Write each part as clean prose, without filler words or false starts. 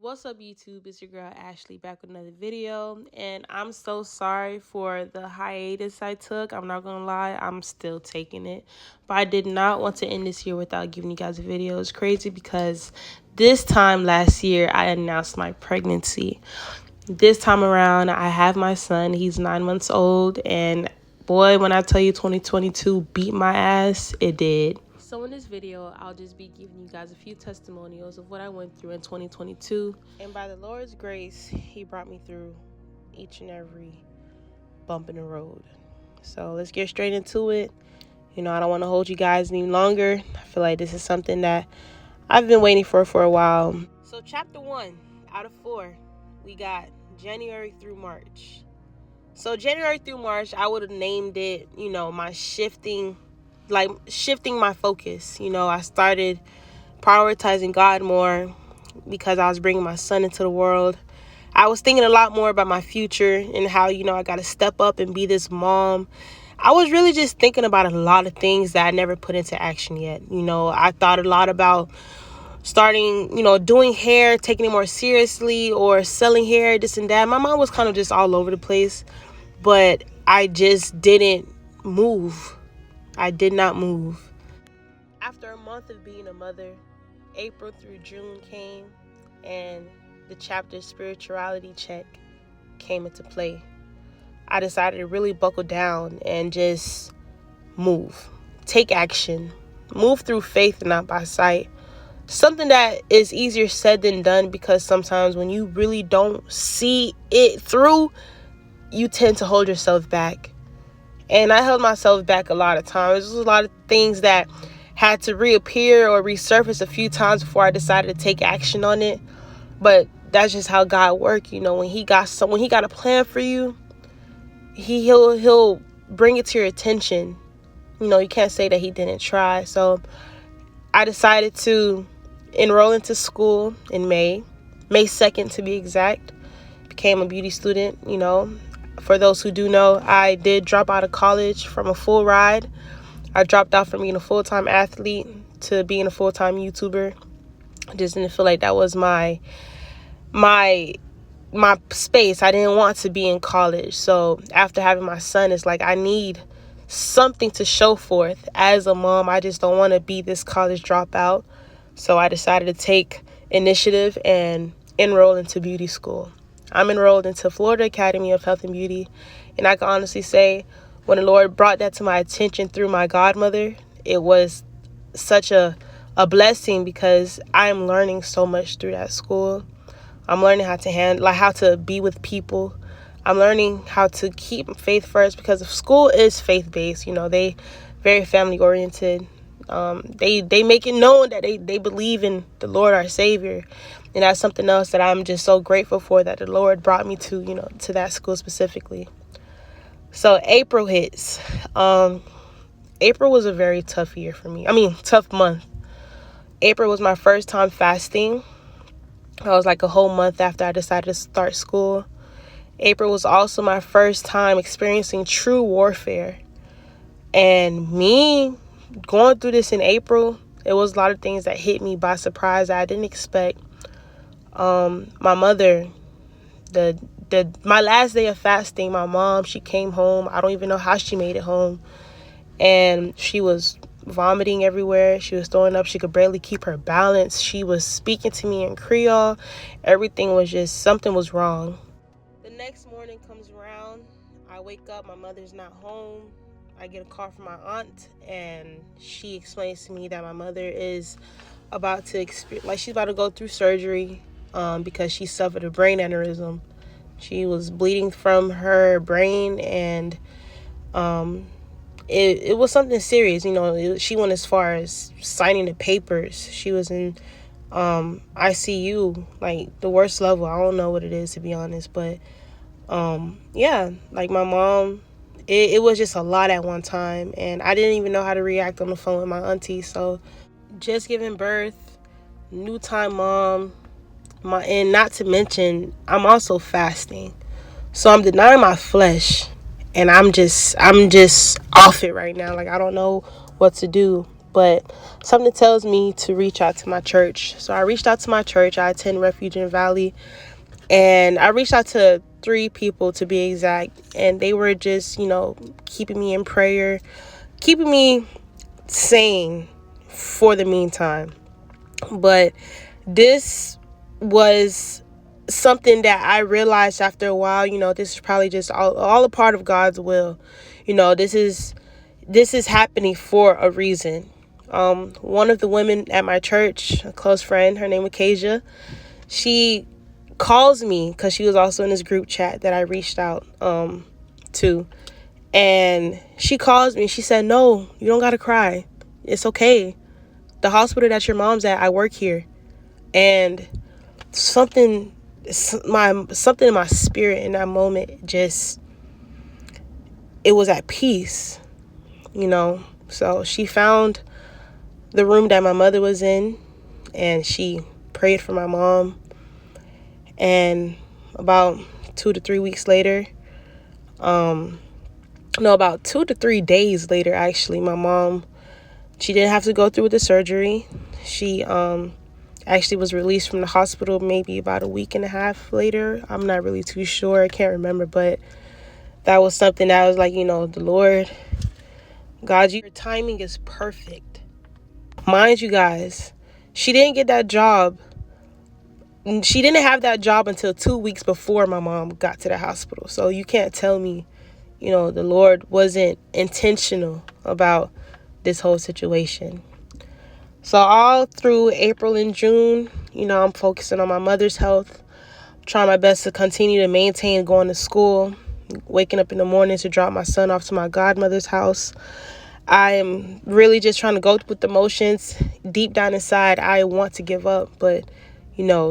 What's up, YouTube? It's your girl Ashley back with another video, and I'm so sorry for the hiatus I took. I'm not gonna lie, I'm still taking it, but I did not want to end this year without giving you guys a video. It's crazy because this time last year I announced my pregnancy. This time around I have my son. He's 9 months old, and boy, when I tell you 2022 beat my ass, it did. So in this video, I'll just be giving you guys a few testimonials of what I went through in 2022. And by the Lord's grace, he brought me through each and every bump in the road. So let's get straight into it. I don't want to hold you guys any longer. I feel like this is something that I've been waiting for a while. So chapter 1 out of 4, we got January through March. So January through March, I would have named it, my shifting my focus. I started prioritizing God more because I was bringing my son into the world. I was thinking a lot more about my future and how, I got to step up and be this mom. I was really just thinking about a lot of things that I never put into action yet. I thought a lot about starting, doing hair, taking it more seriously, or selling hair, this and that. My mind was kind of just all over the place, but I just didn't move. I did not move. After a month of being a mother, April through June came, and the chapter spirituality check came into play. I decided to really buckle down and just move, take action, move through faith and not by sight. Something that is easier said than done, because sometimes when you really don't see it through, you tend to hold yourself back. And I held myself back a lot of times. There was a lot of things that had to reappear or resurface a few times before I decided to take action on it. But that's just how God works. When he got a plan for you, he'll bring it to your attention. You can't say that he didn't try. So I decided to enroll into school in May 2nd to be exact. Became a beauty student. For those who do know, I did drop out of college from a full ride. I dropped out from being a full-time athlete to being a full-time YouTuber. I just didn't feel like that was my space. I didn't want to be in college. So after having my son, it's like I need something to show forth. As a mom, I just don't want to be this college dropout. So I decided to take initiative and enroll into beauty school. I'm enrolled into Florida Academy of Health and Beauty, and I can honestly say when the Lord brought that to my attention through my godmother, it was such a blessing, because I'm learning so much through that school. I'm learning how to how to be with people. I'm learning how to keep faith first, because school is faith-based. They very family-oriented. They make it known that they believe in the Lord, our Savior. And that's something else that I'm just so grateful for, that the Lord brought me to, to that school specifically. So April hits. April was a very tough year for me. Tough month. April was my first time fasting. I was like a whole month after I decided to start school. April was also my first time experiencing true warfare. And me going through this in April, it was a lot of things that hit me by surprise that I didn't expect. My mother, my last day of fasting, my mom, she came home. I don't even know how she made it home. And she was vomiting everywhere. She was throwing up. She could barely keep her balance. She was speaking to me in Creole. Everything was just, something was wrong. The next morning comes around. I wake up. My mother's not home. I get a call from my aunt, and she explains to me that my mother is about to she's about to go through surgery, because she suffered a brain aneurysm. She was bleeding from her brain, and it was something serious. She went as far as signing the papers. She was in ICU, like the worst level. I don't know what it is, to be honest, but yeah, like my mom, it was just a lot at one time, and I didn't even know how to react on the phone with my auntie. So just giving birth, new time mom, and not to mention I'm also fasting, so I'm denying my flesh, and I'm just off it right now. Like, I don't know what to do. but something tells me to reach out to my church. So I reached out to my church. I attend Refuge in Valley, and I reached out to 3 people to be exact, and they were just, keeping me in prayer, keeping me sane for the meantime. But this was something that I realized after a while, this is probably just all a part of God's will. This is happening for a reason. One of the women at my church, a close friend, her name was Kasia, she calls me because she was also in this group chat that I reached out to. And she calls me. She said, "No, you don't got to cry. It's okay. The hospital that your mom's at, I work here." And something in my spirit in that moment, just, it was at peace, So she found the room that my mother was in, and she prayed for my mom. And about 2 to 3 weeks later, about 2 to 3 days later, actually, my mom, she didn't have to go through with the surgery. She actually was released from the hospital maybe about a week and a half later. I'm not really too sure. I can't remember, but that was something that was like, the Lord, God, your timing is perfect. Mind you guys, she didn't get that job. She didn't have that job until 2 weeks before my mom got to the hospital. So you can't tell me, the Lord wasn't intentional about this whole situation. So all through April and June, I'm focusing on my mother's health, trying my best to continue to maintain going to school, waking up in the morning to drop my son off to my godmother's house. I am really just trying to go with the motions. Deep down inside, I want to give up, but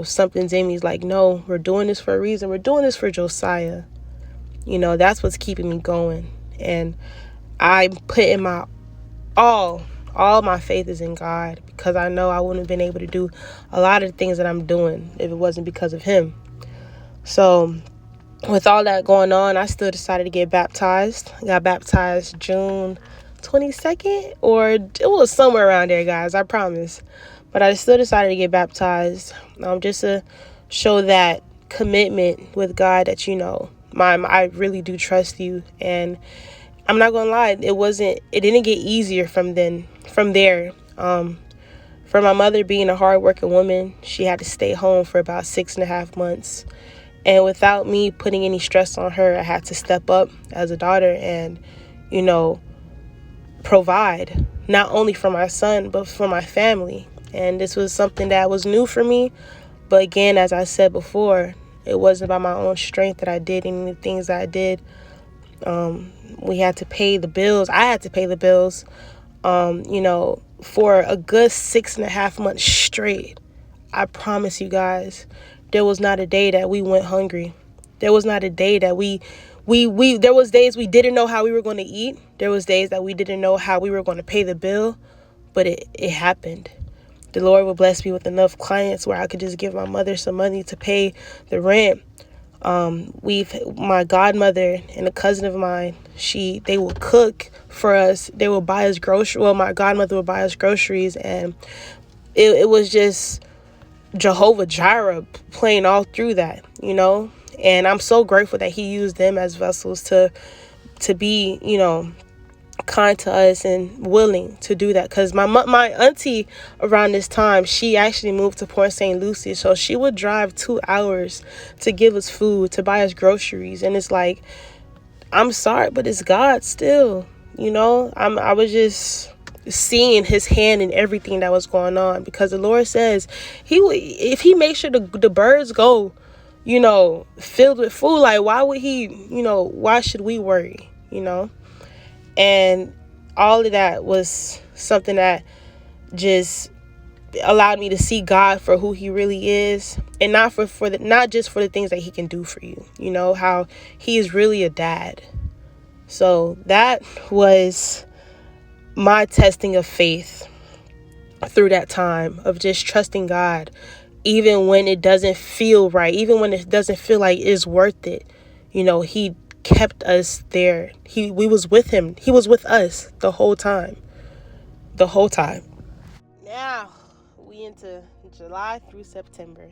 something's in me is like, no, we're doing this for a reason. We're doing this for Josiah. That's what's keeping me going. And I put in my all my faith is in God, because I know I wouldn't have been able to do a lot of the things that I'm doing if it wasn't because of him. So with all that going on, I still decided to get baptized. I got baptized June 22nd, or it was somewhere around there, guys, I promise. But I still decided to get baptized, just to show that commitment with God that, I really do trust you. And I'm not gonna lie, it didn't get easier from there. For my mother being a hardworking woman, she had to stay home for about 6.5 months. And without me putting any stress on her, I had to step up as a daughter and, provide not only for my son, but for my family. And this was something that was new for me. But again, as I said before, it wasn't by my own strength that I did any of the things that I did. We had to pay the bills. I had to pay the bills, for a good 6.5 months straight. I promise you guys, there was not a day that we went hungry. There was not a day that there was days we didn't know how we were going to eat. There was days that we didn't know how we were going to pay the bill, but it happened. The Lord would bless me with enough clients where I could just give my mother some money to pay the rent. My godmother and a cousin of mine, they will cook for us. They will buy us groceries. Well, my godmother would buy us groceries, and it was just Jehovah Jireh playing all through that, And I'm so grateful that he used them as vessels to be, kind to us and willing to do that. Because my auntie around this time, she actually moved to Port St. Lucie, so she would drive 2 hours to give us food, to buy us groceries. And it's like, I'm sorry, but it's God still, I was just seeing his hand in everything that was going on, because the Lord says if he makes sure the birds go, filled with food, like, why would he, why should we worry, And all of that was something that just allowed me to see God for who he really is, and not just for the things that he can do for you, how he is really a dad. So that was my testing of faith through that time of just trusting God, even when it doesn't feel right, even when it doesn't feel like it's worth it. He kept us there. We was with him. He was with us the whole time. the whole time. Now we into July through September.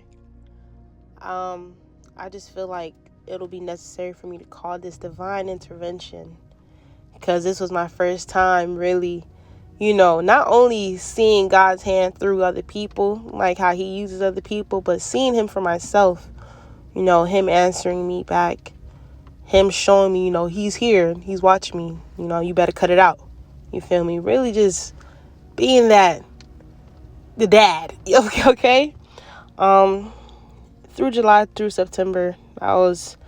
I just feel like it'll be necessary for me to call this divine intervention, because this was my first time really, not only seeing God's hand through other people, like how he uses other people, but seeing him for myself, him answering me back, him showing me, he's here, he's watching me, you better cut it out. You feel me? Really just being the dad. Okay? Through July through September, I was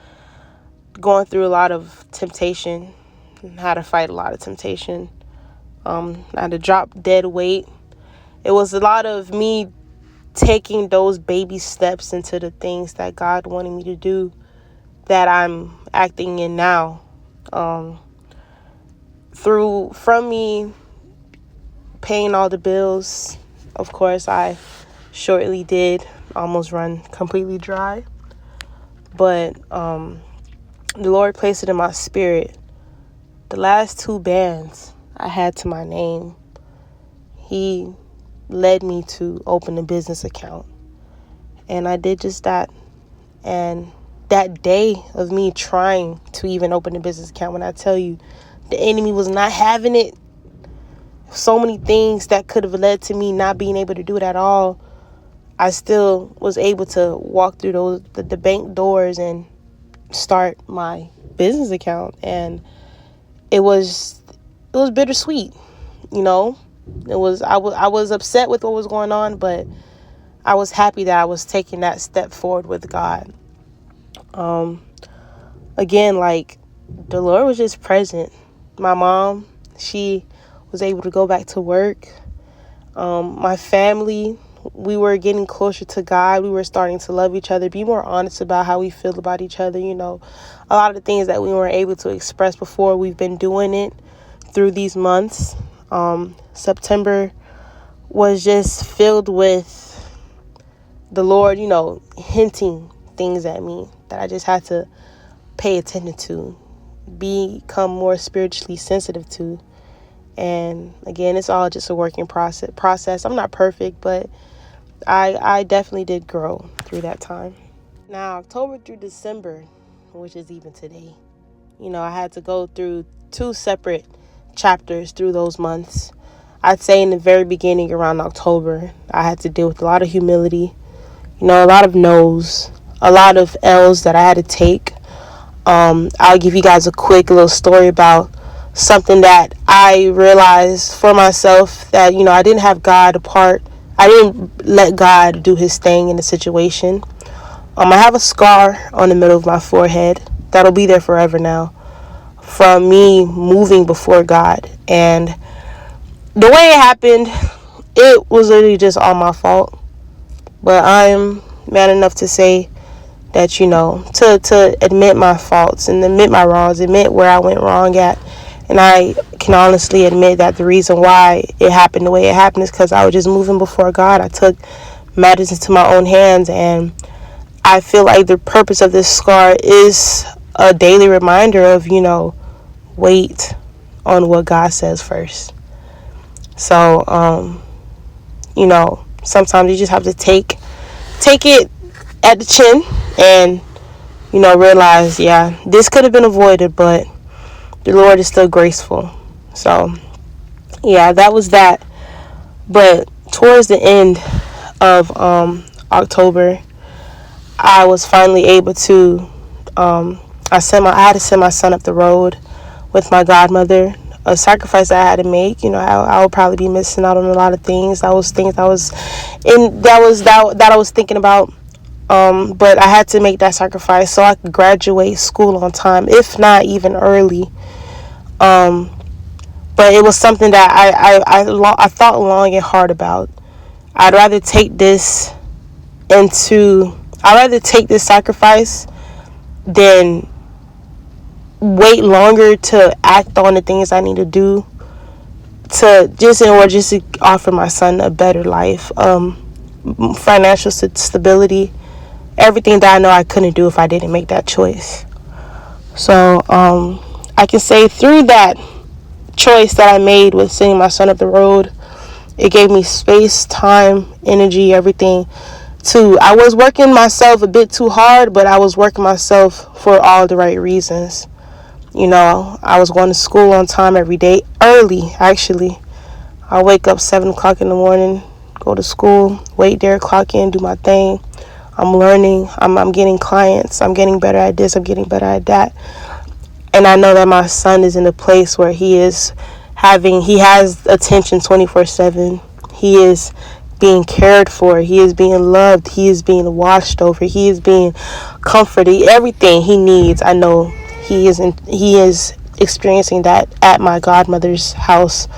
going through a lot of temptation, had to fight a lot of temptation. I had to drop dead weight. It was a lot of me taking those baby steps into the things that God wanted me to do that I'm acting in now. From me paying all the bills, of course, I shortly did almost run completely dry. But the Lord placed it in my spirit. The last 2 bands I had to my name, he led me to open a business account. And I did just that. And that day of me trying to even open a business account, when I tell you the enemy was not having it, so many things that could have led to me not being able to do it at all, I still was able to walk through the bank doors and start my business account. And it was bittersweet. I was upset with what was going on, but I was happy that I was taking that step forward with God. Again, like, the Lord was just present. My mom, she was able to go back to work. My family, we were getting closer to God. We were starting to love each other, be more honest about how we feel about each other. A lot of the things that we weren't able to express before, we've been doing it through these months. September was just filled with the Lord, hinting things at me that I just had to pay attention to, become more spiritually sensitive to. And again, it's all just a working process. I'm not perfect, but I definitely did grow through that time. Now, October through December, which is even today, I had to go through 2 separate chapters through those months. I'd say in the very beginning, around October, I had to deal with a lot of humility, a lot of no's, a lot of L's that I had to take. I'll give you guys a quick little story about something that I realized for myself, that, I didn't have God apart. I didn't let God do his thing in the situation. I have a scar on the middle of my forehead that'll be there forever now, from me moving before God. And the way it happened, it was literally just all my fault. But I'm man enough to say that, to admit my faults and admit my wrongs, admit where I went wrong at. And I can honestly admit that the reason why it happened the way it happened is because I was just moving before God. I took matters into my own hands. And I feel like the purpose of this scar is a daily reminder of, wait on what God says first. So, sometimes you just have to take it at the chin and, realize, this could have been avoided, but the Lord is still graceful. So, that was that. But towards the end of October, I was finally able to, I had to send my son up the road with my godmother. A sacrifice that I had to make. I would probably be missing out on a lot of things. That was things I was thinking about. But I had to make that sacrifice so I could graduate school on time, if not even early. But it was something that I thought long and hard about. I'd rather take this sacrifice than wait longer to act on the things I need to do to just to offer my son a better life, financial stability, everything that I know I couldn't do if I didn't make that choice. So I can say through that choice that I made with sending my son up the road, It gave me space, time, energy, everything. I was working myself a bit too hard, but I was working myself for all the right reasons. I was going to school on time every day, early actually. I wake up 7 o'clock in the morning, go to school, wait there, clock in, do my thing. I'm learning, I'm getting clients, I'm getting better at this, I'm getting better at that. And I know that my son is in a place where he has attention 24/7. He is being cared for, he is being loved, he is being watched over, he is being comforted. Everything he needs, I know he is experiencing that at my godmother's house,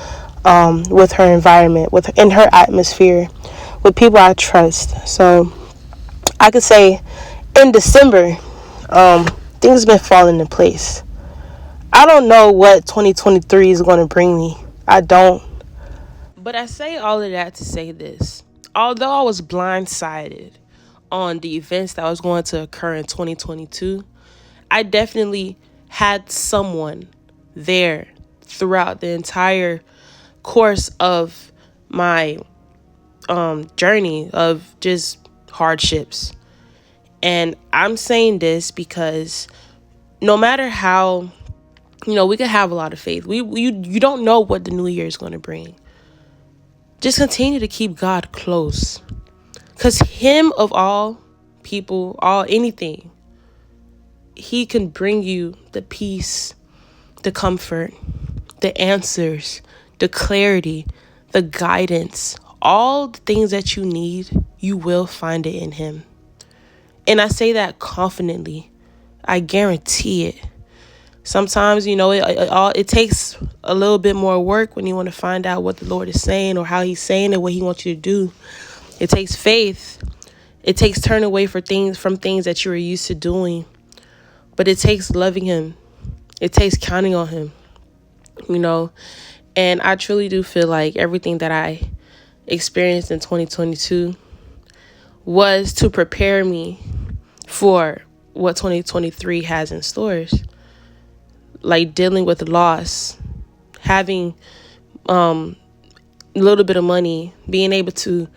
with her environment, in her atmosphere, with people I trust. So I could say in December, things have been falling in place. I don't know what 2023 is going to bring me. I don't. But I say all of that to say this. Although I was blindsided on the events that was going to occur in 2022, I definitely had someone there throughout the entire course of my journey of just hardships. And I'm saying this because no matter how, we could have a lot of faith. You don't know what the new year is going to bring. Just continue to keep God close. Because him of all people, anything, he can bring you the peace, the comfort, the answers, the clarity, the guidance, all the things that you need, you will find it in him. And I say that confidently. I guarantee it. Sometimes, it takes a little bit more work when you want to find out what the Lord is saying or how he's saying it, what he wants you to do. It takes faith. It takes turning away from things that you were used to doing. But it takes loving him. It takes counting on him, And I truly do feel like everything that I experienced in 2022 was to prepare me for what 2023 has in stores. Like dealing with loss, having a little bit of money, being able to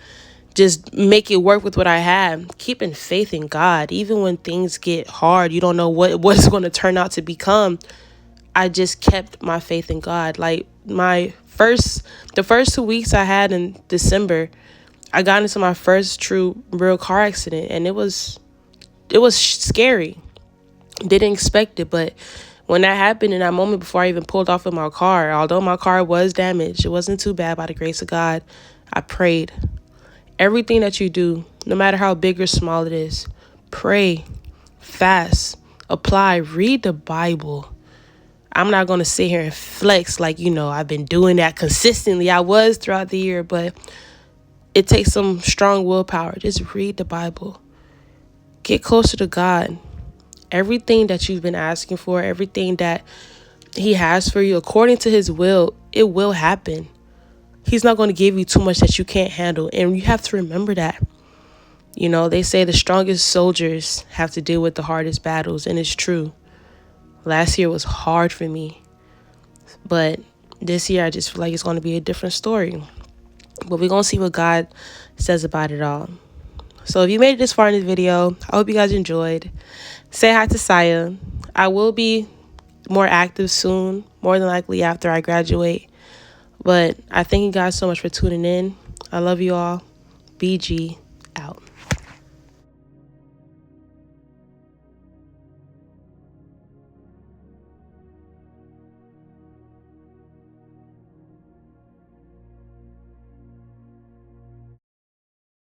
just make it work with what I have, keeping faith in God. Even when things get hard, you don't know what it's going to turn out to become. I just kept my faith in God. Like the first 2 weeks I had in December, I got into my first true real car accident, and it was scary. Didn't expect it, but when that happened in that moment before I even pulled off in my car, although my car was damaged, it wasn't too bad by the grace of God. I prayed. Everything that you do, no matter how big or small it is, pray, fast, apply, read the Bible. I'm not going to sit here and flex like, I've been doing that consistently. I was throughout the year, but it takes some strong willpower. Just read the Bible. Get closer to God. Everything that you've been asking for, everything that he has for you, according to his will, it will happen. He's not going to give you too much that you can't handle. And you have to remember that. They say the strongest soldiers have to deal with the hardest battles. And it's true. Last year was hard for me. But this year, I just feel like it's going to be a different story. But we're going to see what God says about it all. So if you made it this far in this video, I hope you guys enjoyed. Say hi to Saya. I will be more active soon, more than likely after I graduate. But I thank you guys so much for tuning in. I love you all. BG out.